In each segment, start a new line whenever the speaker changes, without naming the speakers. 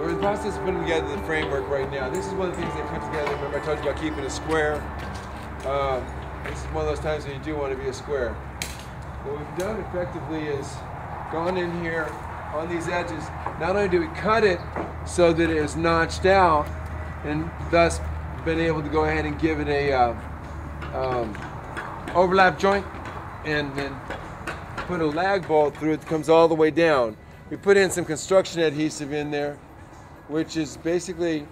We're in the process of putting together the framework right now. This is one of the things they put together. Remember I told you about keeping a square? This is one of those times when you do want to be a square. What we've done effectively is gone in here on these edges. Not only do we cut it so that it is notched out, and thus been able to go ahead and give it a overlap joint, and then put a lag bolt through it that comes all the way down. We put in some construction adhesive in there, which is basically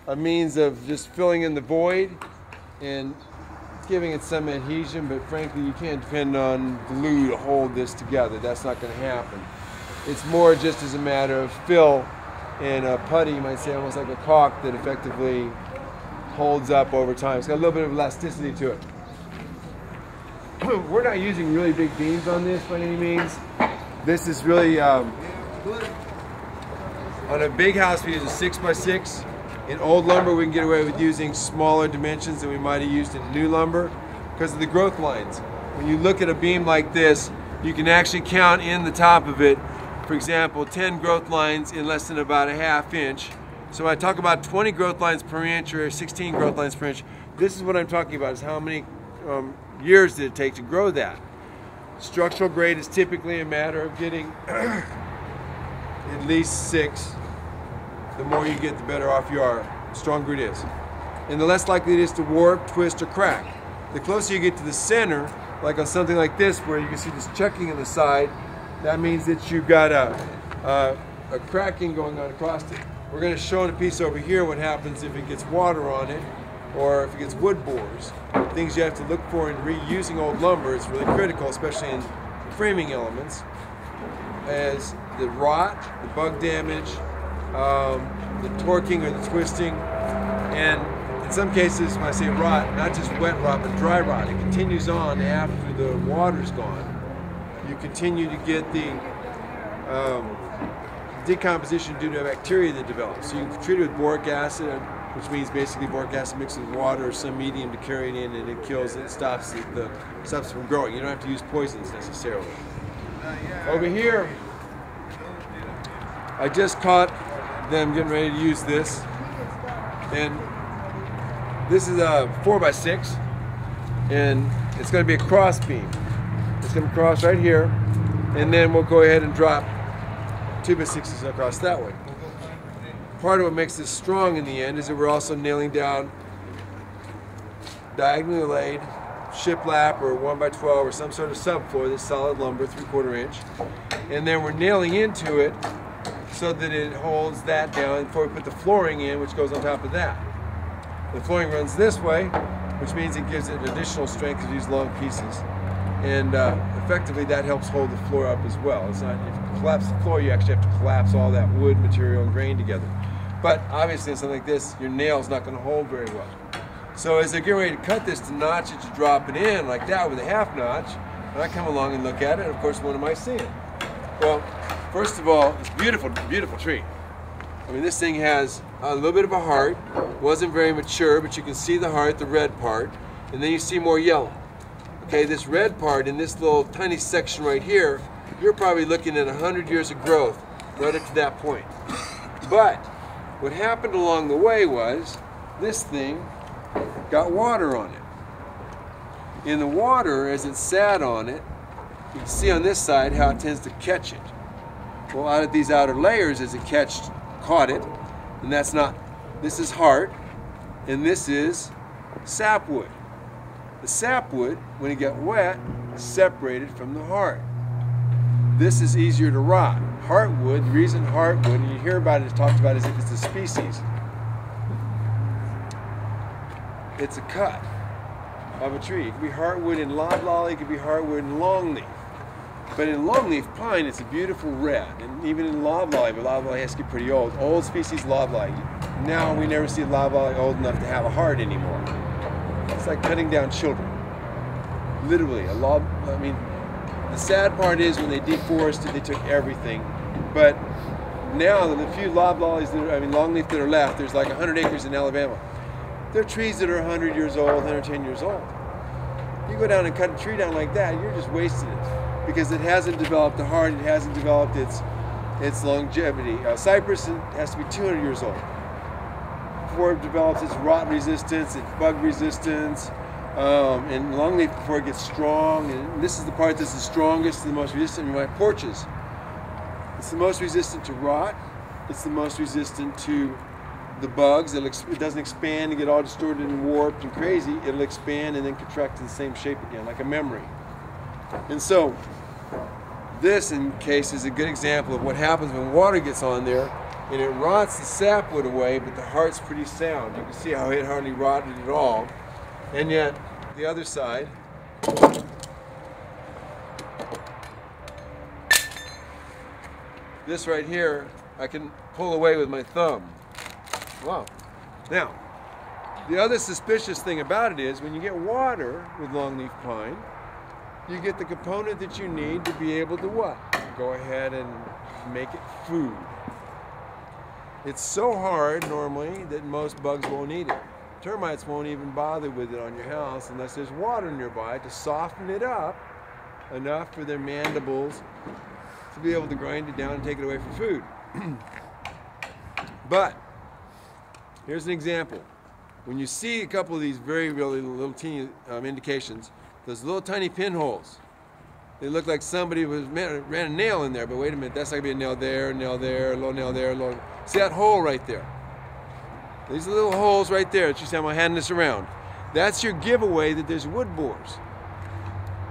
a means of just filling in the void and giving it some adhesion, but frankly you can't depend on glue to hold this together. That's not going to happen. It's more just as a matter of fill and a putty, you might say, almost like a caulk that effectively holds up over time. It's got a little bit of elasticity to it. We're not using really big beams on this by any means. This is really, on a big house we use a 6x6. In old lumber we can get away with using smaller dimensions than we might have used in new lumber because of the growth lines. When you look at a beam like this, you can actually count in the top of it, for example, 10 growth lines in less than about a ½ inch. So when I talk about 20 growth lines per inch or 16 growth lines per inch, this is what I'm talking about, is how many years did it take to grow that. Structural grade is typically a matter of getting at least 6. The more you get, the better off you are, the stronger it is. And the less likely it is to warp, twist, or crack. The closer you get to the center, like on something like this where you can see this chucking on the side, that means that you've got a cracking going on across it. We're going to show in a piece over here what happens if it gets water on it or if it gets wood borers. Things you have to look for in reusing old lumber is really critical, especially in framing elements, as the rot, the bug damage, the torquing or the twisting, and in some cases when I say rot, not just wet rot but dry rot. It continues on after the water's gone. You continue to get the decomposition due to bacteria that develops. So you can treat it with boric acid, which means basically boric acid mixed with water or some medium to carry it in, and it kills it, stops stops from growing. You don't have to use poisons necessarily. Over here, I just caught them getting ready to use this, and this is a 4x6, and it's going to be a cross beam. It's going to cross right here, and then we'll go ahead and drop 2x6s across that way. Part of what makes this strong in the end is that we're also nailing down diagonally laid shiplap or 1x12 or some sort of subfloor, this solid lumber, 3/4 inch, and then we're nailing into it so that it holds that down before we put the flooring in, which goes on top of that. The flooring runs this way, which means it gives it additional strength to these long pieces, and effectively that helps hold the floor up as well. It's not, if you collapse the floor, you actually have to collapse all that wood material and grain together. But obviously in something like this, your nail's not going to hold very well. So as they're getting ready to cut this to notch it, to drop it in like that with a half notch, and I come along and look at it, and of course, what am I seeing? Well, first of all, it's a beautiful, beautiful tree. I mean, this thing has a little bit of a heart, wasn't very mature, but you can see the heart, the red part, and then you see more yellow. Okay, this red part in this little tiny section right here, you're probably looking at 100 years of growth right up to that point. But what happened along the way was this thing got water on it. In the water, as it sat on it, you can see on this side how it tends to catch it. Well, out of these outer layers, as it caught it, and that's not, this is heart, and this is sapwood. The sapwood, when it got wet, separated from the heart. This is easier to rot. Heartwood, the reason heartwood, and you hear about it, it's talked about as if it's a species. It's a cut of a tree. It could be heartwood in loblolly, it could be heartwood in longleaf. But in longleaf pine, it's a beautiful red. And even in loblolly, but loblolly has to get pretty old. Old species loblolly. Now we never see loblolly old enough to have a heart anymore. It's like cutting down children. Literally, I mean, the sad part is when they deforested, they took everything. But now, the few loblollies, longleaf that are left, there's like 100 acres in Alabama. They're trees that are 100 years old, 110 years old. You go down and cut a tree down like that, you're just wasting it. Because it hasn't developed the heart, it hasn't developed its its longevity. Cypress has to be 200 years old before it develops its rot resistance, its bug resistance, and longleaf before it gets strong. And this is the part that's the strongest, the most resistant in my porches. It's the most resistant to rot. It's the most resistant to the bugs. It doesn't expand and get all distorted and warped and crazy. It'll expand and then contract to the same shape again, like a memory. And so, this in case is a good example of what happens when water gets on there and it rots the sapwood away, but the heart's pretty sound. You can see how it hardly rotted at all. And yet, the other side, this right here, I can pull away with my thumb. Wow. Now, the other suspicious thing about it is when you get water with longleaf pine, you get the component that you need to be able to what? Go ahead and make it food. It's so hard normally that most bugs won't eat it. Termites won't even bother with it on your house unless there's water nearby to soften it up enough for their mandibles to be able to grind it down and take it away for food. But here's an example. When you see a couple of these really little teeny indications, those little tiny pinholes, they look like somebody ran a nail in there, but wait a minute, that's not going to be a nail there, a little nail there, a little. See that hole right there? These little holes right there that you see I'm handing this around. That's your giveaway that there's wood borers.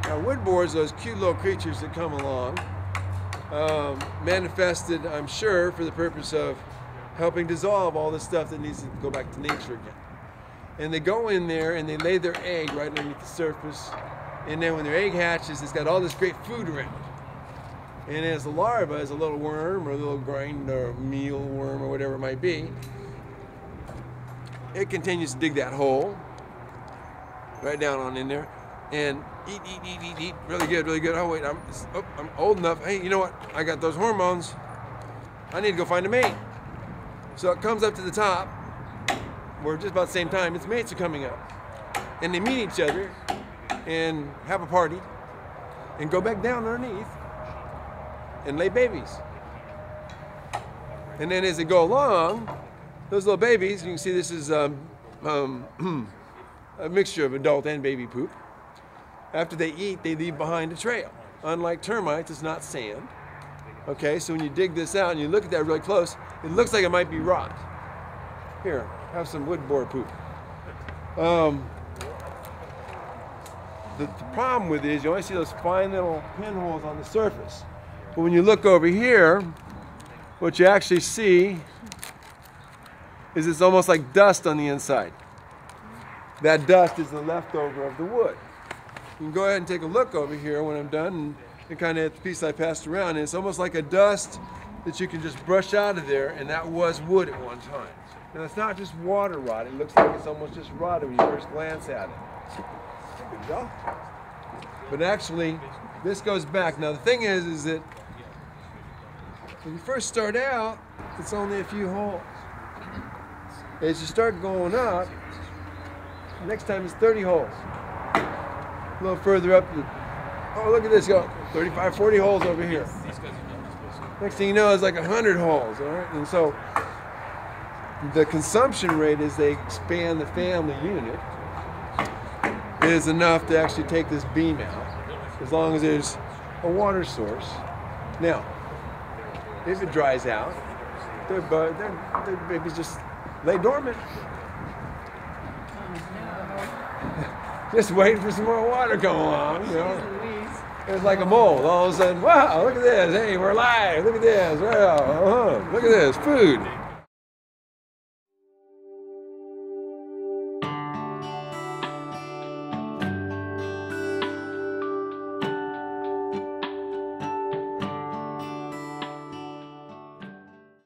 Now wood borers, those cute little creatures that come along, manifested, I'm sure, for the purpose of helping dissolve all the stuff that needs to go back to nature again. And they go in there and they lay their egg right underneath the surface. And then when their egg hatches, it's got all this great food around it. And as the larva, as a little worm or a little grind or meal worm or whatever it might be, it continues to dig that hole right down on in there and eat, really good, really good. Oh wait, I'm old enough. Hey, you know what? I got those hormones. I need to go find a mate. So it comes up to the top, where just about the same time its mates are coming up. And they meet each other and have a party and go back down underneath and lay babies. And then as they go along, those little babies, you can see this is a mixture of adult and baby poop. After they eat, they leave behind a trail. Unlike termites, it's not sand. Okay, so when you dig this out and you look at that really close, it looks like it might be rot. Here, have some wood borer poop. The problem with it is you only see those fine little pinholes on the surface. But when you look over here, what you actually see is it's almost like dust on the inside. That dust is the leftover of the wood. You can go ahead and take a look over here when I'm done and kind of at the piece I passed around, and it's almost like a dust that you can just brush out of there, and that was wood at one time. And it's not just water rot, it looks like it's almost just rotted when you first glance at it. Good job. But actually, this goes back. Now the thing is that when you first start out, it's only a few holes. As you start going up, next time it's 30 holes. A little further up, oh look at this, go 35, 40 holes over here. Next thing you know, it's like 100 holes, all right? And so the consumption rate as they expand the family unit is enough to actually take this beam out, as long as there's a water source. Now, if it dries out, their babies just lay dormant. Just waiting for some more water to come along, you know. It's like a mold. All of a sudden, wow, look at this. Hey, we're alive. Look at this. Wow, look at this. Food.